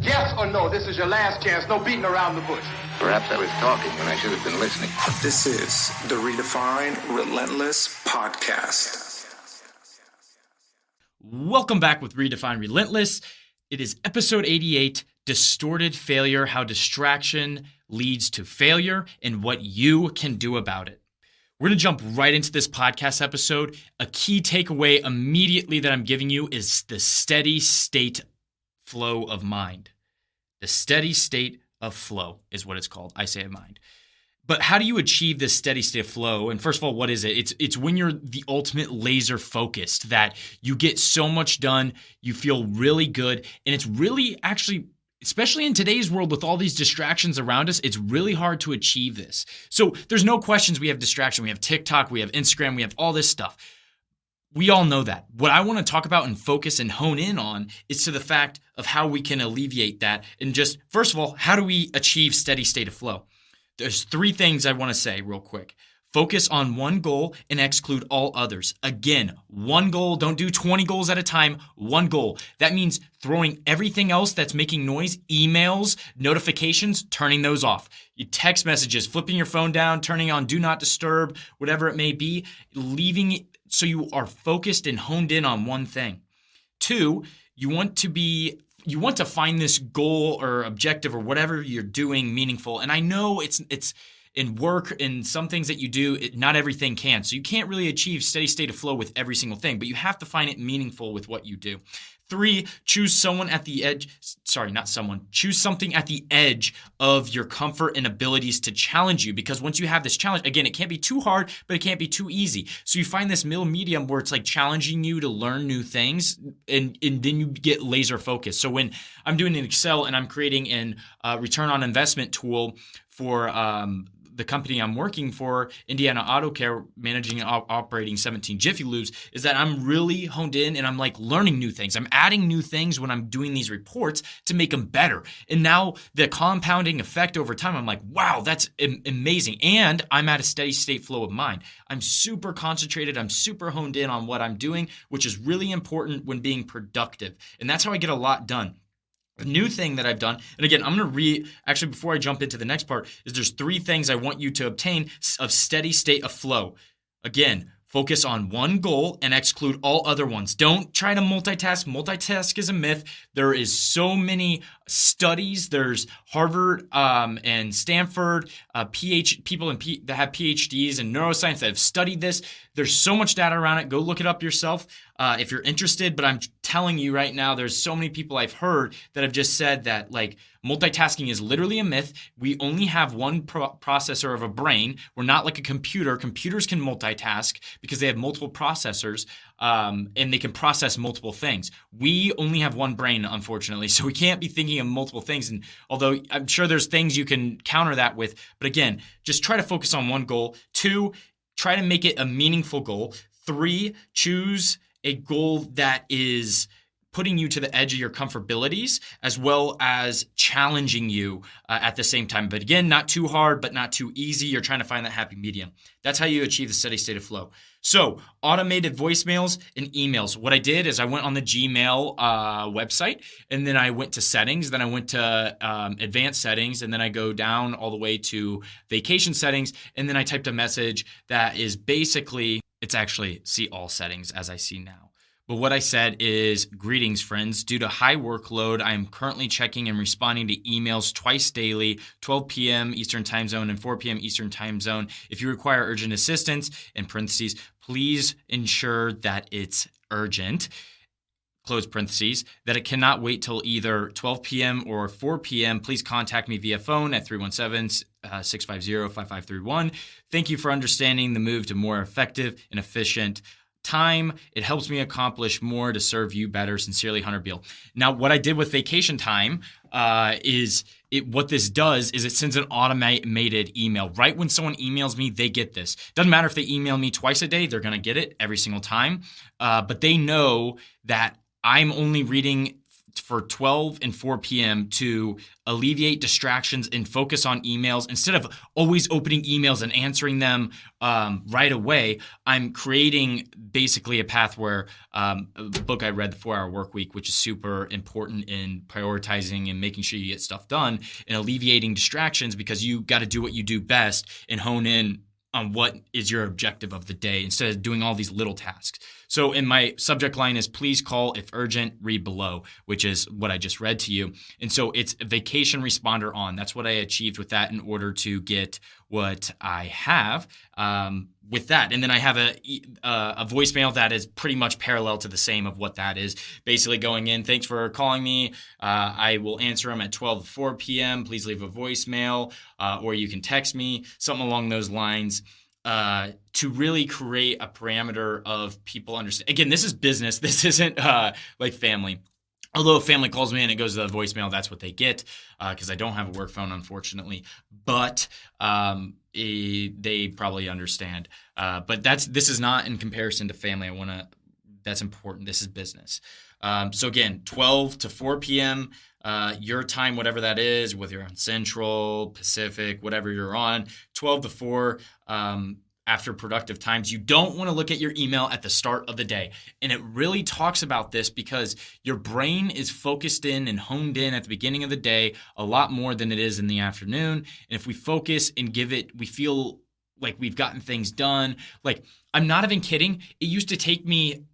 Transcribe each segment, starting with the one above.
Yes or no, this is your last chance. No beating around the bush. Perhaps I was talking when I should have been listening. This is the Redefine Relentless Podcast. Welcome back with Redefine Relentless. It is episode 88, Distorted Failure, How Distraction Leads to Failure and What You Can Do About It. We're going to jump right into this podcast episode. A key takeaway immediately that I'm giving you is the steady state flow of mind. The steady state of flow is what it's called. I say of mind. But how do you achieve this steady state of flow? And first of all, what is it? It's when you're the ultimate laser focused, that you get so much done, you feel really good, and it's really actually, especially in today's world with all these distractions around us, it's really hard to achieve this. So there's no questions we have distraction. We have TikTok, we have Instagram, we have all this stuff. We all know that. What I want to talk about and focus and hone in on is to the fact of how we can alleviate that. And just, first of all, how do we achieve steady state of flow? There's three things I want to say real quick. Focus on one goal and exclude all others. Again, one goal. Don't do 20 goals at a time. One goal. That means throwing everything else that's making noise, emails, notifications, turning those off. Your text messages, flipping your phone down, turning on do not disturb, whatever it may be, leaving it so you are focused and honed in on one thing. Two, you want to find this goal or objective or whatever you're doing meaningful. And I know it's in work and some things that you do, not everything can. So you can't really achieve steady state of flow with every single thing, but you have to find it meaningful with what you do. Three, choose something at the edge of your comfort and abilities to challenge you. Because once you have this challenge, again, it can't be too hard, but it can't be too easy. So you find this middle medium where it's like challenging you to learn new things, and then you get laser focused. So when I'm doing an Excel and I'm creating an return on investment tool for the company I'm working for, Indiana Auto Care, managing and operating 17 Jiffy Lubes, is that I'm really honed in and I'm like learning new things. I'm adding new things when I'm doing these reports to make them better. And now the compounding effect over time, I'm like, wow, that's amazing. And I'm at a steady state flow of mind. I'm super concentrated. I'm super honed in on what I'm doing, which is really important when being productive. And that's how I get a lot done. A new thing that I've done, and again, I'm going to actually, before I jump into the next part, is there's three things I want you to obtain of steady state of flow. Again, focus on one goal and exclude all other ones. Don't try to multitask. Multitask is a myth. There is so many studies. There's Harvard and Stanford people that have PhDs in neuroscience that have studied this. There's so much data around it. Go look it up yourself if you're interested. But I'm telling you right now, there's so many people I've heard that have just said that like multitasking is literally a myth. We only have one processor of a brain. We're not like a computer. Computers can multitask because they have multiple processors and they can process multiple things. We only have one brain, unfortunately, so we can't be thinking of multiple things. And although I'm sure there's things you can counter that with, but again, just try to focus on one goal. Two, try to make it a meaningful goal. Three, choose a goal that is putting you to the edge of your comfortabilities as well as challenging you at the same time. But again, not too hard, but not too easy. You're trying to find that happy medium. That's how you achieve the steady state of flow. So automated voicemails and emails. What I did is I went on the Gmail website, and then I went to settings, then I went to advanced settings, and then I go down all the way to vacation settings, and then I typed a message that is basically, it's actually see all settings as I see now. But what I said is, greetings, friends. Due to high workload, I am currently checking and responding to emails twice daily, 12 p.m. Eastern Time Zone and 4 p.m. Eastern Time Zone. If you require urgent assistance, in parentheses, please ensure that it's urgent, close parentheses, that it cannot wait till either 12 p.m. or 4 p.m. Please contact me via phone at 317-650-5531. Thank you for understanding the move to more effective and efficient time. It helps me accomplish more to serve you better. Sincerely, Hunter Beal. Now, what I did with vacation time what this does is it sends an automated email. Right when someone emails me, they get this. Doesn't matter if they email me twice a day, they're going to get it every single time. But they know that I'm only reading for 12 and 4 p.m. to alleviate distractions and focus on emails. Instead of always opening emails and answering them right away, I'm creating basically a path where a book I read, The 4-Hour Workweek, which is super important in prioritizing and making sure you get stuff done and alleviating distractions, because you got to do what you do best and hone in on what is your objective of the day instead of doing all these little tasks. So in my subject line is please call if urgent, read below, which is what I just read to you. And so it's vacation responder on. That's what I achieved with that in order to get what I have with that. And then I have a voicemail that is pretty much parallel to the same of what that is. Basically going in, thanks for calling me. I will answer them at 12 to 4 p.m. Please leave a voicemail or you can text me, something along those lines. To really create a parameter of people understand. Again, this is business. This isn't like family. Although if family calls me and it goes to the voicemail, that's what they get because I don't have a work phone, unfortunately. But they probably understand. But this is not in comparison to family. That's important. This is business. So again, 12 to 4 p.m. Your time, whatever that is, whether you're on Central, Pacific, whatever you're on, 12 to 4 after productive times. You don't want to look at your email at the start of the day. And it really talks about this because your brain is focused in and honed in at the beginning of the day a lot more than it is in the afternoon. And if we focus and we feel like we've gotten things done. Like, I'm not even kidding. It used to take me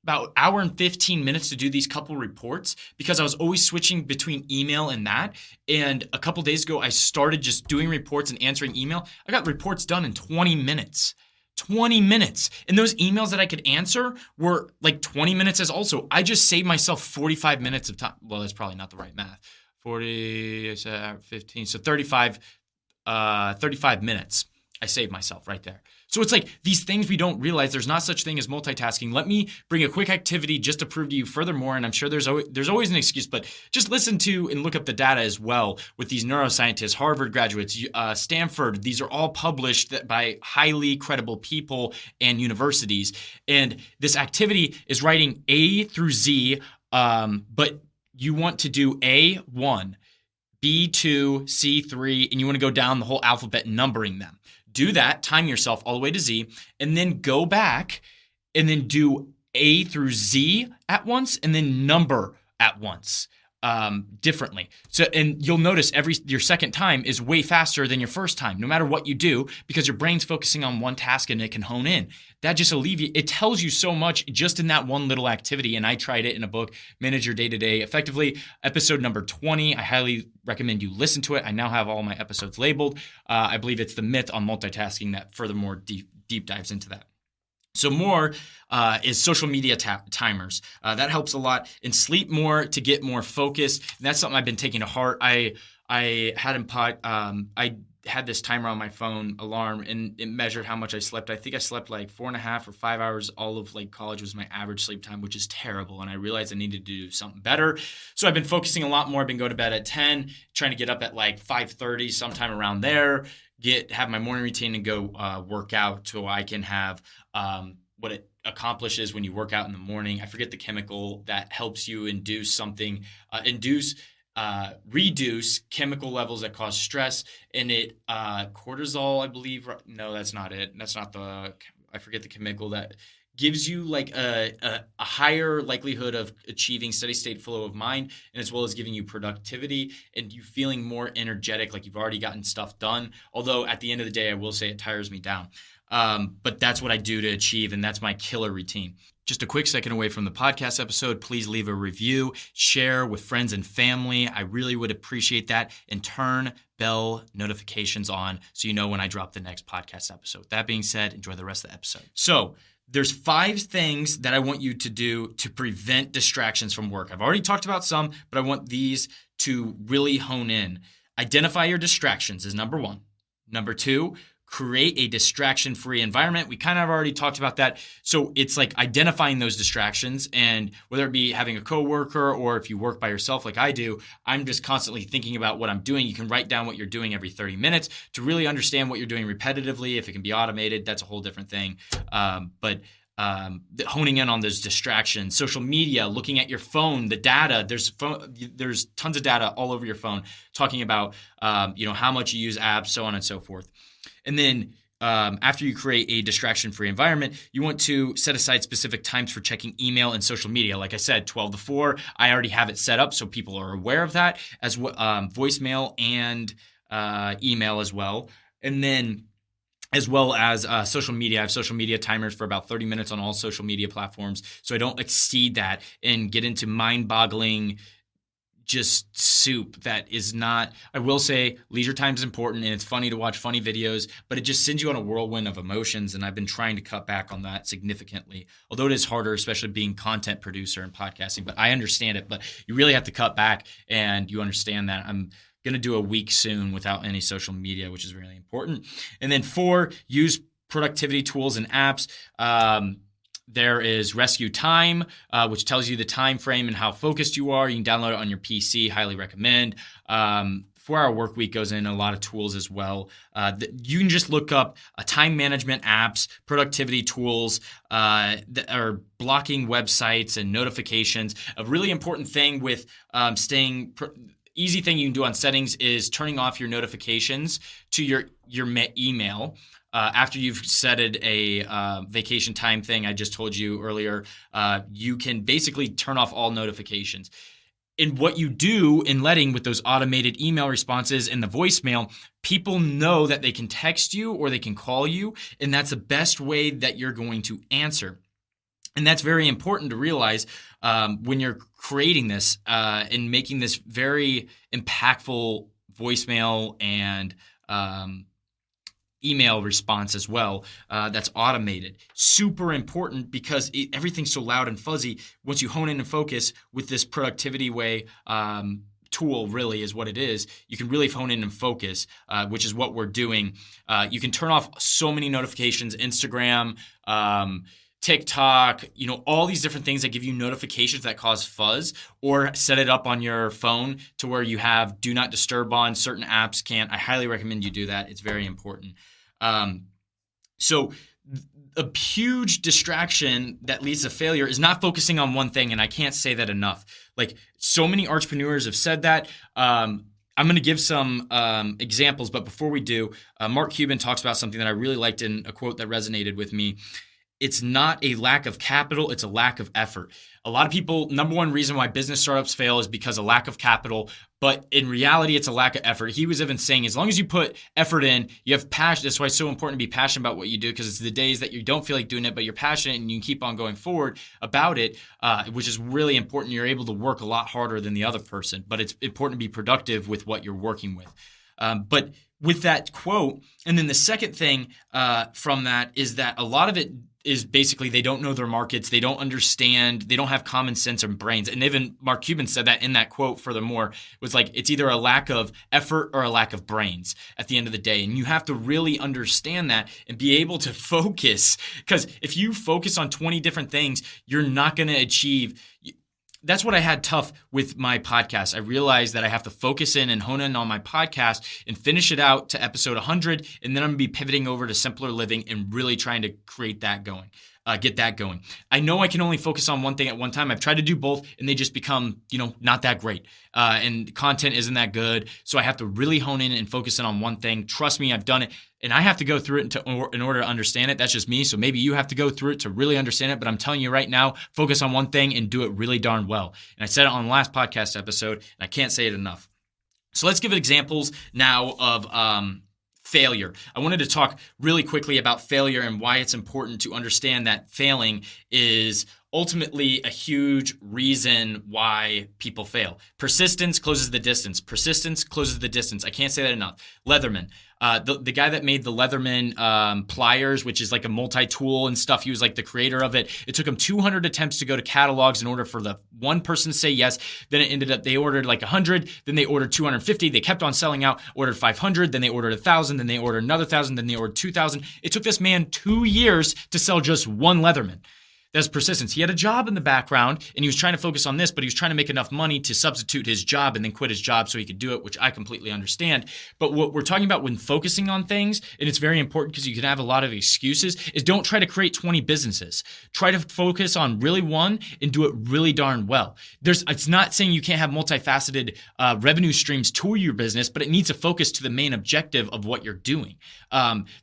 about hour and 15 minutes to do these couple reports because I was always switching between email and that. And a couple days ago, I started just doing reports and answering email. I got reports done in 20 minutes. 20 minutes. And those emails that I could answer were like 20 minutes as also. I just saved myself 45 minutes of time. Well, that's probably not the right math. 40, I said 15. So 35 minutes. I saved myself right there. So it's like these things we don't realize. There's not such thing as multitasking. Let me bring a quick activity just to prove to you furthermore, and I'm sure there's always an excuse, but just listen to and look up the data as well with these neuroscientists, Harvard graduates, Stanford. These are all published by highly credible people and universities. And this activity is writing A through Z, but you want to do A1, B2, C3, and you want to go down the whole alphabet numbering them. Do that, time yourself all the way to Z, and then go back and then do A through Z at once and then number at once differently. So, and you'll notice your second time is way faster than your first time, no matter what you do, because your brain's focusing on one task and it can hone in. That just it tells you so much just in that one little activity. And I tried it in a book, Manage Your Day-to-Day Effectively, episode number 20. I highly recommend you listen to it. I now have all my episodes labeled. I believe it's the myth on multitasking that furthermore deep dives into that. So more is social media timers. That helps a lot. And sleep more to get more focused. And that's something I've been taking to heart. I had this timer on my phone alarm, and it measured how much I slept. I think I slept like 4.5 or 5 hours. All of like college was my average sleep time, which is terrible. And I realized I needed to do something better. So I've been focusing a lot more. I've been going to bed at 10, trying to get up at like 5:30, sometime around there. Have my morning routine and go work out so I can have what it accomplishes when you work out in the morning. I forget the chemical that helps you reduce chemical levels that cause stress, and it cortisol, I believe. No, that's not it. That's not I forget the chemical that gives you like a higher likelihood of achieving steady state flow of mind, and as well as giving you productivity and you feeling more energetic, like you've already gotten stuff done. Although at the end of the day, I will say it tires me down. But that's what I do to achieve, and that's my killer routine. Just a quick second away from the podcast episode, please leave a review, share with friends and family. I really would appreciate that, and turn bell notifications on so you know when I drop the next podcast episode. That being said, enjoy the rest of the episode. So there's 5 things that I want you to do to prevent distractions from work. I've already talked about some, but I want these to really hone in. Identify your distractions is number 1. Number 2, create a distraction-free environment. We kind of already talked about that. So it's like identifying those distractions, and whether it be having a coworker or if you work by yourself like I do, I'm just constantly thinking about what I'm doing. You can write down what you're doing every 30 minutes to really understand what you're doing repetitively. If it can be automated, that's a whole different thing. But honing in on those distractions, social media, looking at your phone, the data. There's tons of data all over your phone talking about how much you use apps, so on and so forth. And then after you create a distraction-free environment, you want to set aside specific times for checking email and social media. Like I said, 12 to 4. I already have it set up so people are aware of that, as voicemail and email as well. And then as well as social media. I have social media timers for about 30 minutes on all social media platforms, so I don't exceed that and get into mind-boggling just soup that is not. I will say leisure time is important, and it's funny to watch funny videos, but it just sends you on a whirlwind of emotions, and I've been trying to cut back on that significantly, although it is harder, especially being content producer and podcasting. But I understand it, but you really have to cut back, and you understand that. I'm going to do a week soon without any social media, which is really important. And then 4, use productivity tools and apps. There is Rescue Time, which tells you the time frame and how focused you are. You can download it on your PC. Highly recommend. 4-Hour Workweek goes in a lot of tools as well. You can just look up time management apps, productivity tools that are blocking websites and notifications. A really important thing with easy thing you can do on settings is turning off your notifications to your email. After you've set a vacation time thing I just told you earlier, you can basically turn off all notifications. And what you do in letting with those automated email responses and the voicemail, people know that they can text you or they can call you, and that's the best way that you're going to answer. And that's very important to realize when you're creating this and making this very impactful voicemail and email response as well that's automated. Super important because everything's so loud and fuzzy. Once you hone in and focus with this productivity way tool, really is what it is, you can really hone in and focus, which is what we're doing. You can turn off so many notifications, Instagram, TikTok, all these different things that give you notifications that cause fuzz, or set it up on your phone to where you have do not disturb on. Certain apps can't. I highly recommend you do that. It's very important. So a huge distraction that leads to failure is not focusing on one thing, and I can't say that enough. Like, so many entrepreneurs have said that. I'm going to give some examples, but before we do, Mark Cuban talks about something that I really liked in a quote that resonated with me. It's not a lack of capital, it's a lack of effort. A lot of people, number one reason why business startups fail is because of lack of capital, but in reality, it's a lack of effort. He was even saying, as long as you put effort in, you have passion. That's why it's so important to be passionate about what you do, because it's the days that you don't feel like doing it, but you're passionate and you can keep on going forward about it, which is really important. You're able to work a lot harder than the other person, but it's important to be productive with what you're working with. But with that quote, and then the second thing from that is that a lot of it is basically they don't know their markets, they don't understand, they don't have common sense or brains. And even Mark Cuban said that in that quote furthermore, was like, it's either a lack of effort or a lack of brains at the end of the day. And you have to really understand that and be able to focus, because if you focus on 20 different things, you're not going to achieve. That's what I had tough with my podcast. I realized that I have to focus in and hone in on my podcast and finish it out to episode 100. And then I'm going to be pivoting over to simpler living and really trying to create that going, get that going. I know I can only focus on one thing at one time. I've tried to do both and they just become, not that great. And content isn't that good. So I have to really hone in and focus in on one thing. Trust me, I've done it. And I have to go through it in order to understand it. That's just me. So maybe you have to go through it to really understand it. But I'm telling you right now, focus on one thing and do it really darn well. And I said it on the last podcast episode, and I can't say it enough. So let's give examples now of failure. I wanted to talk really quickly about failure and why it's important to understand that failing is ultimately a huge reason why people fail. Persistence closes the distance. Persistence closes the distance. I can't say that enough. Leatherman. The guy that made the Leatherman pliers, which is like a multi-tool and stuff, he was like the creator of it. It took him 200 attempts to go to catalogs in order for the one person to say yes. Then it ended up, they ordered like 100, then they ordered 250. They kept on selling out, ordered 500, then they ordered 1,000, then they ordered another 1,000, then they ordered 2,000. It took this man 2 years to sell just one Leatherman. That's persistence. He had a job in the background and he was trying to focus on this, but he was trying to make enough money to substitute his job and then quit his job so he could do it, which I completely understand. But what we're talking about when focusing on things, and it's very important because you can have a lot of excuses, is don't try to create 20 businesses. Try to focus on really one and do it really darn well. It's not saying you can't have multifaceted revenue streams to your business, but it needs to focus to the main objective of what you're doing.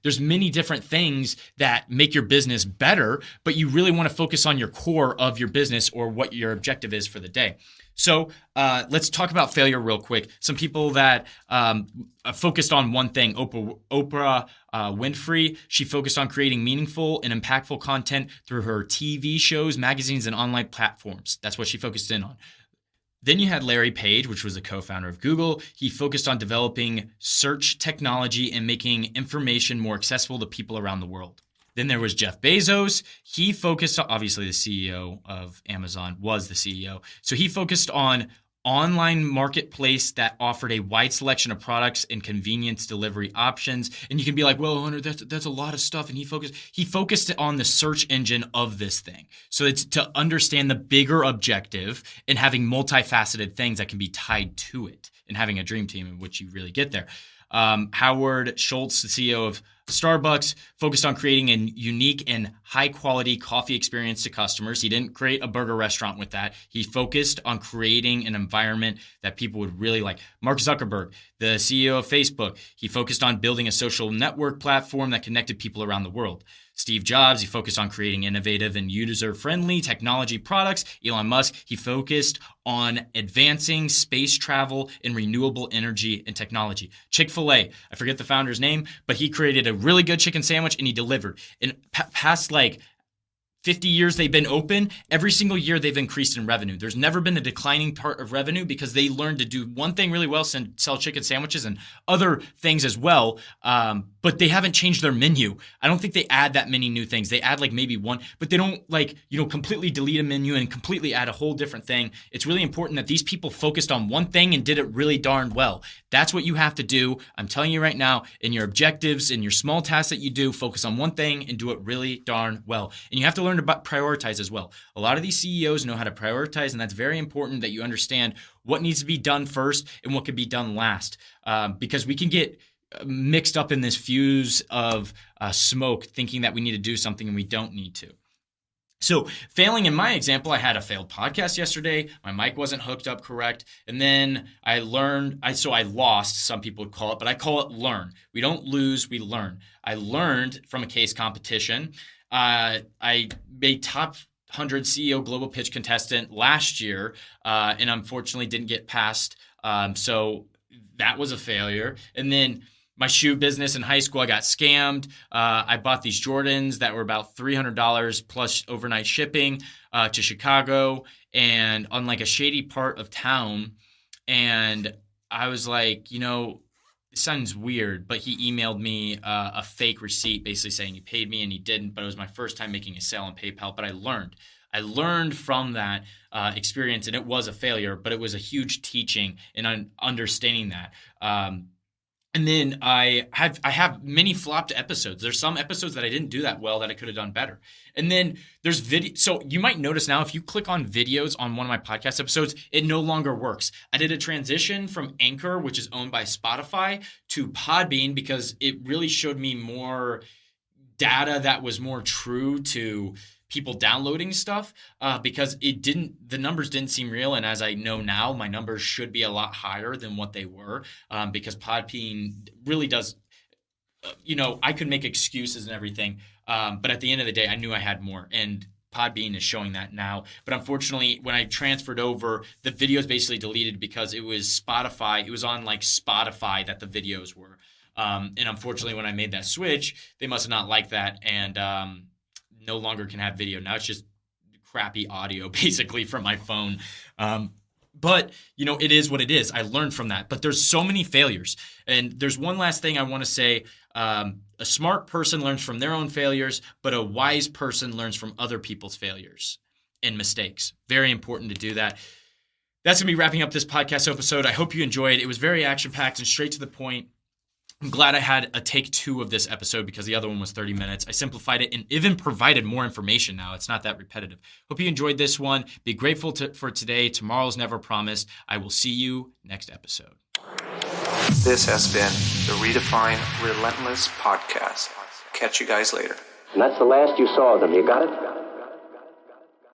There's many different things that make your business better, but you really want to focus on your core of your business or what your objective is for the day. So let's talk about failure real quick. Some people that focused on one thing, Oprah Winfrey, she focused on creating meaningful and impactful content through her TV shows, magazines, and online platforms. That's what she focused in on. Then you had Larry Page, which was the co-founder of Google. He focused on developing search technology and making information more accessible to people around the world. Then there was Jeff Bezos. He focused on, obviously the CEO of Amazon was the CEO. So he focused on online marketplace that offered a wide selection of products and convenience delivery options. And you can be like, well, Hunter, that's a lot of stuff. And he focused on the search engine of this thing. So it's to understand the bigger objective and having multifaceted things that can be tied to it and having a dream team in which you really get there. Howard Schultz, the CEO of Starbucks, focused on creating a unique and high-quality coffee experience to customers. He didn't create a burger restaurant with that. He focused on creating an environment that people would really like. Mark Zuckerberg, the CEO of Facebook, he focused on building a social network platform that connected people around the world. Steve Jobs, he focused on creating innovative and user-friendly technology products. Elon Musk, he focused on advancing space travel and renewable energy and technology. Chick-fil-A, I forget the founder's name, but he created a really good chicken sandwich and he delivered. In past 50 years they've been open, every single year they've increased in revenue. There's never been a declining part of revenue because they learned to do one thing really well, sell chicken sandwiches and other things as well, but they haven't changed their menu. I don't think they add that many new things. They add maybe one, but they don't completely delete a menu and completely add a whole different thing. It's really important that these people focused on one thing and did it really darn well. That's what you have to do. I'm telling you right now, in your objectives, in your small tasks that you do, focus on one thing and do it really darn well. And you have to learn to prioritize as well. A lot of these CEOs know how to prioritize, and that's very important that you understand what needs to be done first and what can be done last, because we can get mixed up in this fuse of smoke thinking that we need to do something and we don't need to. So failing in my example, I had a failed podcast yesterday. My mic wasn't hooked up correct. And then I lost, some people would call it, but I call it learn. We don't lose, we learn. I learned from a case competition. I made top 100 CEO global pitch contestant last year, and unfortunately didn't get past. So that was a failure. And then my shoe business in high school, I got scammed. I bought these Jordans that were about $300 plus overnight shipping to Chicago and on a shady part of town. And I was like, it sounds weird, but he emailed me a fake receipt basically saying he paid me and he didn't, but it was my first time making a sale on PayPal. But I learned from that experience, and it was a failure, but it was a huge teaching in understanding that. And then I have many flopped episodes. There's some episodes that I didn't do that well that I could have done better. And then there's video. So you might notice now if you click on videos on one of my podcast episodes, it no longer works. I did a transition from Anchor, which is owned by Spotify, to Podbean because it really showed me more data that was more true to people downloading stuff, because the numbers didn't seem real. And as I know now, my numbers should be a lot higher than what they were, because Podbean really does, I could make excuses and everything. But at the end of the day, I knew I had more, and Podbean is showing that now. But unfortunately, when I transferred over, the videos basically deleted because it was Spotify. It was on Spotify that the videos were. And unfortunately, when I made that switch, they must have not liked that. And, no longer can have video. Now it's just crappy audio basically from my phone. But, it is what it is. I learned from that. But there's so many failures. And there's one last thing I want to say. A smart person learns from their own failures, but a wise person learns from other people's failures and mistakes. Very important to do that. That's going to be wrapping up this podcast episode. I hope you enjoyed. It was very action-packed and straight to the point. I'm glad I had a take 2 of this episode because the other one was 30 minutes. I simplified it and even provided more information now. It's not that repetitive. Hope you enjoyed this one. Be grateful for today. Tomorrow's never promised. I will see you next episode. This has been the Redefine Relentless podcast. Catch you guys later. And that's the last you saw of them. You got it?